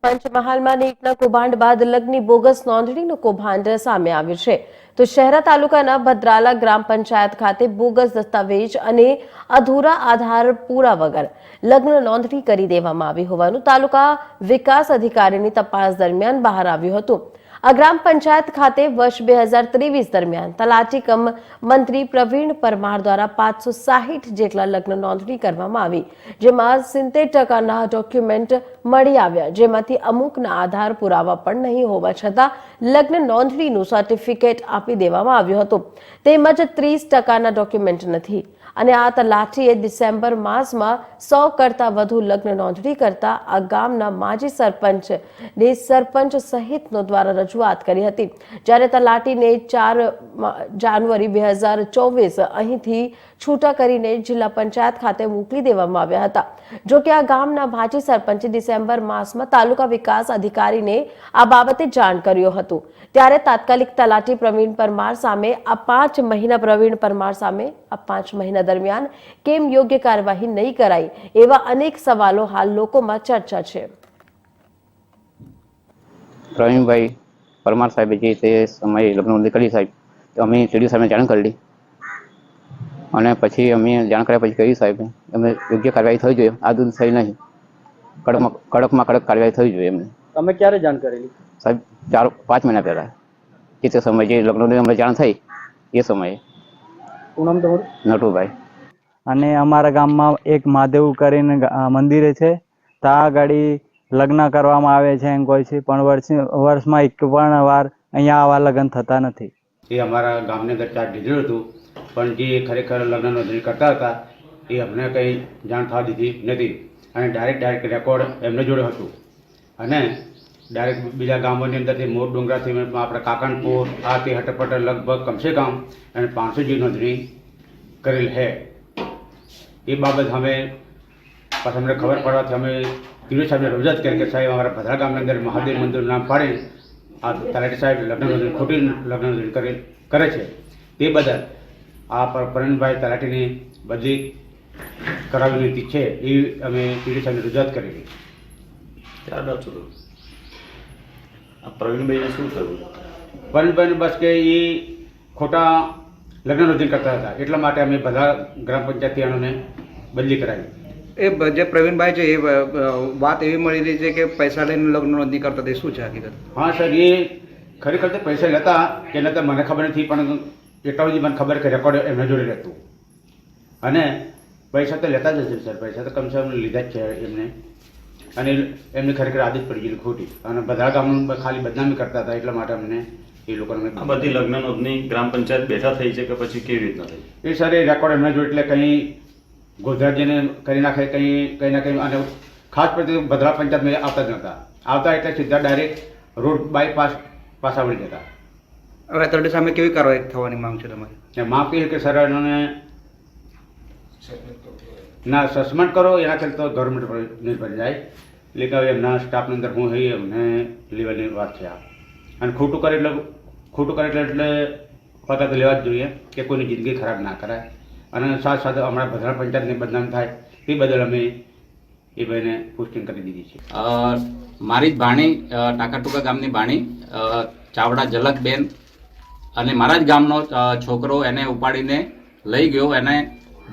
પંચમહાલમાં નીટના કૌભાંડ બાદ લગ્નની બોગસ નોંધણીનું કૌભાંડ સામે આવ્યું છે તો શહેરા તાલુકાના ભદ્રાલા ગ્રામ પંચાયત ખાતે બોગસ દસ્તાવેજ અને અધૂરા આધાર પૂરા વગર લગ્ન નોંધણી કરી દેવામાં આવી હોવાનું તાલુકા વિકાસ અધિકારીની તપાસ દરમિયાન બહાર આવ્યું હતું। આ ગ્રામ પંચાયત ખાતે વર્ષ 2023 દરમિયાન તલાટી કમ મંત્રી પ્રવીણ પરમાર દ્વારા 560 જેટલા લગ્ન નોંધણી કરવામાં આવી, જેમાં 70% ડોક્યુમેન્ટ મળી આવ્યા, જેમાંથી અમુકના આધાર પુરાવા પણ નહીં હોવા છતાં લગ્ન નોંધણીનું સર્ટિફિકેટ આપી દેવામાં આવ્યું હતું, તેમજ 30% ડોક્યુમેન્ટ નથી। અને આ તલાટીએ ડિસેમ્બર માસમાં 100 કરતાં વધુ લગ્ન નોંધણી કરતા આ ગામના માજી સરપંચ ને સરપંચ સહિતનો દ્વારા રજૂઆત કરી હતી, જ્યારે તલાટીને 4 જાન્યુઆરી 2024 અહીંથી છૂટા કરીને જિલ્લા પંચાયત ખાતે મોકલી દેવામાં આવ્યા હતા। જો કે આ ગામના માજી સરપંચે ડિસેમ્બર માસમાં તાલુકા વિકાસ અધિકારીને આ બાબતે જાણ કર્યું હતું, ત્યારે તાત્કાલિક તલાટી પ્રવીણ પરમાર સામે આ 5 મહિના પ્રવીણ પરમાર સામે આ 5 મહિના દરમિયાન કેમ યોગ્ય કાર્યવાહી નહીં કરાઈ, એવા અનેક સવાલો હાલ લોકોમાં ચર્ચા છે। પ્રવીણભાઈ પરમાર સાહેબે જે તે સમયે લગ્ન નોંધણી કરી સાહેબ, તો અમે સીડીઓ સાહેબને જાણ કરી અને પછી અમે જાણ કર્યા પછી કહ્યું સાહેબ અમે યોગ્ય કાર્યવાહી થવી જોઈએ, આ દૂધ થઈ નહીં, કડકમાં કડક કાર્યવાહી થવી જોઈએ એમને। તમે ક્યારે જાણ કરેલી સાહેબ? 4-5 મહિના પહેલા, જે તે સમયે જે લગ્ન નોંધણી અમને જાણ થઈ એ સમયે। શું નામ તમારું? નટુભાઈ। અને અમારા ગામમાં એક મહાદેવ કરીને મંદિરે છે, ત્યાં ગાડી લગ્ન કરવામાં આવે છે એમ કોઈ છે, પણ વર્ષમાં એક પણ વાર અહીંયા આવા લગ્ન થતા નથી। એ અમારા ગામની અંદર ચાર્જ દીધેલું હતું, પણ જે ખરેખર લગ્ન નોંધણી કરતા હતા એ અમને કંઈ જાણ થવા દીધી નથી, અને ડાયરેક્ટ રેકોર્ડ એમને જોડે હતું, અને ડાયરેક્ટ બીજા ગામોની અંદરથી મોર ડુંગરાથી આપણે કાકણપુર આ તે હટપટ લગભગ કમસે કમ અને 500 જેવી નોંધણી કરેલ છે। એ બાબત અમે પછી અમને ખબર પડવાથી અમે પીડીઓ સાહેબને રજૂઆત કરી કે સાહેબ અમારા ભદ્રા ગામની અંદર મહાદેવ મંદિરનું નામ પાડી આ તલાટી સાહેબ લગ્ન નોંધણી ખોટી લગ્ન નોંધણી કરે છે, તે બદલ આ પ્રવીણભાઈ તલાટીની બદલી કરાવવાની વિનંતી છે, એ અમે પીડીઓ સાહેબને રજૂઆત કરેલી। પ્રવીણભાઈને શું થયું? પ્રવીણભાઈને બસ કે એ ખોટા લગ્ન નોંધણી કરતા હતા, એટલા માટે અમે બધા ગ્રામ પંચાયતથી એમને બદલી કરાવી। એ જે પ્રવીણભાઈ છે એ વાત એવી મળી રહી છે કે પૈસા લઈને લગ્ન નોંધણી કરતા તે શું છે હકીકત? હા સર, એ ખરેખર તો પૈસા લેતા કે નતા મને ખબર નથી, પણ એટલા બધી મને ખબર કે રેકોર્ડ એમના જોડે રહેતું, અને પૈસા તો લેતા જ હશે સર, પૈસા તો કમસે કમ લીધા જ છે એમને, અને એમને ખરેખર આદત પડી ગયેલી ખોટી, અને બધા ગામનું ખાલી બદનામી કરતા હતા, એટલા માટે અમને એ લોકોને આ બધી લગ્ન નોંધણી ગ્રામ પંચાયત બેઠા થઈ છે કે પછી કેવી રીતના થઈ? એ સર એ રેકોર્ડ એમના જોડે એટલે કંઈ ગોધરાજીને કરી નાખે, કંઈ ના કંઈ, અને ખાસ પડતી ભદ્રા પંચાયતમાં આવતા જ નહોતા, આવતા એટલે સીધા ડાયરેક્ટ રોડ બાયપાસ પાછા વળી જતા। હવે તલાટી સામે કેવી કાર્યવાહી થવાની માંગ છે તમારી? માફ કહે કે સર એનો ના સસ્પેન્ડ કરો, એના કરતા તો ગવર્મેન્ટ પર નિર્ભર જાય, એટલે કે હવે એમના સ્ટાફની અંદર હું એ અમને લેવાની વાત છે આ, અને ખોટું કરે એટલે પગલાં તો લેવા જ જોઈએ કે કોઈની જિંદગી ખરાબ ના કરાય, અને સાથે સાથે હમણાં ભદ્રા પંચાયતને બદનામ થાય તે બદલ અમે એ ભાઈને પુષ્ટિ કરી દીધી છે। મારી જ ભાણી ટાકાટુકા ગામની ભાણી ચાવડા ઝલકબેન અને મારા જ ગામનો છોકરો એને ઉપાડીને લઈ ગયો, એને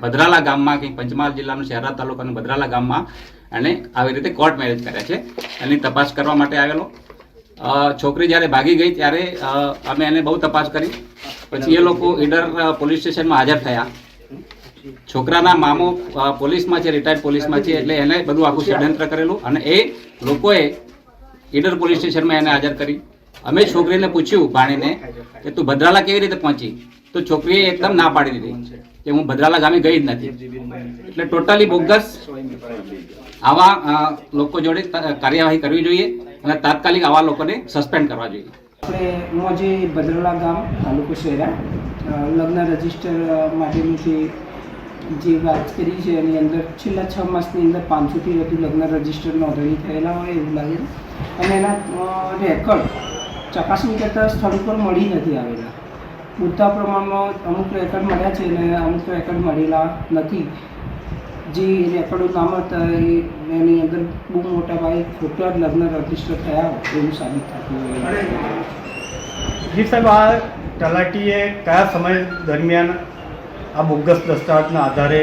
ભદ્રાલા ગામમાં કંઈક પંચમહાલ જિલ્લાનું શહેરા તાલુકાનું ભદ્રાલા ગામમાં એને આવી રીતે કોર્ટ મેરેજ કર્યા છે, એની તપાસ કરવા માટે આવેલો। છોકરી જ્યારે ભાગી ગઈ ત્યારે અમે એને બહુ તપાસ કરી, પછી એ લોકો ઈડર પોલીસ સ્ટેશનમાં હાજર થયા। છોકરાના મામો પોલીસમાં છે, રિટાયર્ડ પોલીસમાં છે, એટલે એને બધું આખું ષડયંત્ર કરેલું, અને એ લોકોએ ઈડર પોલીસ સ્ટેશનમાં એને હાજર કરી। અમે છોકરીને પૂછ્યું ભાણીને કે તું ભદ્રાલા કેવી રીતે પહોંચી, તો છોકરીએ એકદમ ના પાડી દીધી કે હું ભદ્રાલા ગામે ગઈ જ નથી, એટલે ટોટલી બોગસ આવા લોકો જોડે કાર્યવાહી કરવી જોઈએ અને તાત્કાલિક આવા લોકોને સસ્પેન્ડ કરવા જોઈએ। આપણે મોજે ભદ્રાલા ગામ તાલુકો શહેરા લગ્ન રજિસ્ટર માટેની જે વાત કરી છે એની અંદર છેલ્લા 6 માસની અંદર 500થી વધુ લગ્ન રજિસ્ટર નોંધણી થયેલા હોય એવું લાગે છે, અને એના રેકોર્ડ ચકાસણી કરતાં સ્થળ ઉપર મળી નથી આવેલા। પૂરતા પ્રમાણમાં અમુક રેકોર્ડ મળ્યા છે અને અમુક રેકોર્ડ મળેલા નથી। જે રેકોર્ડો નામ હતા એ અને એની અંદર બહુ મોટા પાયે ખોટા જ લગ્ન રજીસ્ટર થયા હોય એવું સાબિત થતું હોય. જી સાહેબ, આ તલાટીએ કયા સમય દરમિયાન આ બોગસ દસ્તાવેજના આધારે